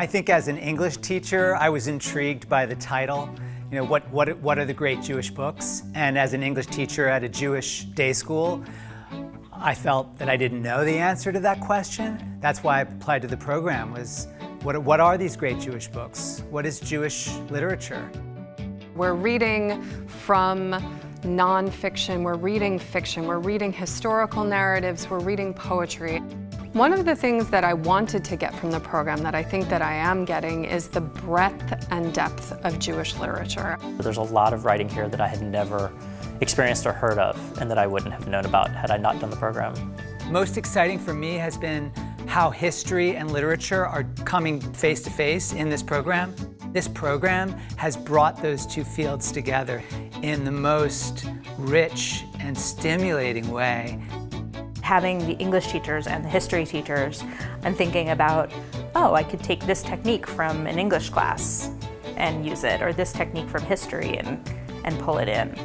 I think as an English teacher, I was intrigued by the title. You know, what are the great Jewish books? And as an English teacher at a Jewish day school, I felt that I didn't know the answer to that question. That's why I applied to the program, was what are these great Jewish books? What is Jewish literature? We're reading from nonfiction, we're reading fiction, we're reading historical narratives, we're reading poetry. One of the things that I wanted to get from the program that I think that I am getting is the breadth and depth of Jewish literature. There's a lot of writing here that I had never experienced or heard of and that I wouldn't have known about had I not done the program. Most exciting for me has been how history and literature are coming face to face in this program. This program has brought those two fields together in the most rich and stimulating way. Having the English teachers and the history teachers and thinking about, oh, I could take this technique from an English class and use it, or this technique from history and pull it in.